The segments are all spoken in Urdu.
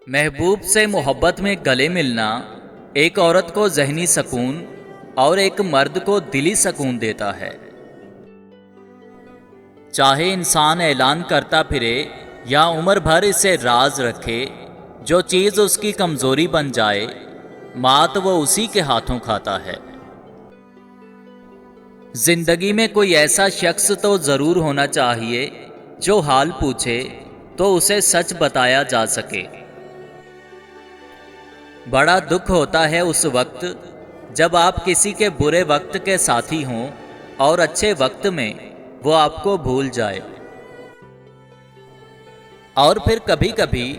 محبوب سے محبت میں گلے ملنا ایک عورت کو ذہنی سکون اور ایک مرد کو دلی سکون دیتا ہے۔ چاہے انسان اعلان کرتا پھرے یا عمر بھر اسے راز رکھے، جو چیز اس کی کمزوری بن جائے مات وہ اسی کے ہاتھوں کھاتا ہے۔ زندگی میں کوئی ایسا شخص تو ضرور ہونا چاہیے جو حال پوچھے تو اسے سچ بتایا جا سکے۔ بڑا دکھ ہوتا ہے اس وقت جب آپ کسی کے برے وقت کے ساتھی ہوں اور اچھے وقت میں وہ آپ کو بھول جائے۔ اور پھر کبھی کبھی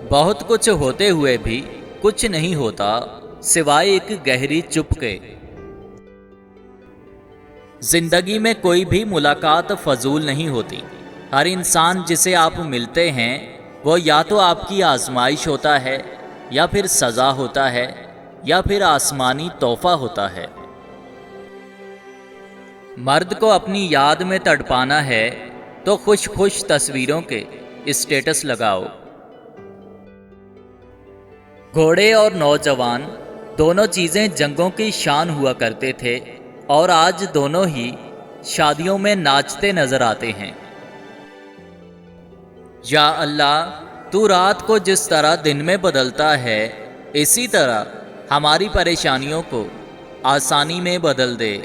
بہت کچھ ہوتے ہوئے بھی کچھ نہیں ہوتا سوائے ایک گہری چپ کے۔ زندگی میں کوئی بھی ملاقات فضول نہیں ہوتی۔ ہر انسان جسے آپ ملتے ہیں وہ یا تو آپ کی آزمائش ہوتا ہے یا پھر سزا ہوتا ہے یا پھر آسمانی تحفہ ہوتا ہے۔ مرد کو اپنی یاد میں تڑپانا ہے تو خوش خوش تصویروں کے اسٹیٹس لگاؤ۔ گھوڑے اور نوجوان دونوں چیزیں جنگوں کی شان ہوا کرتے تھے اور آج دونوں ہی شادیوں میں ناچتے نظر آتے ہیں۔ یا اللہ، تو رات کو جس طرح دن میں بدلتا ہے اسی طرح ہماری پریشانیوں کو آسانی میں بدل دے۔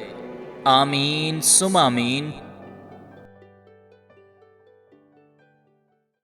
آمین ثم آمین۔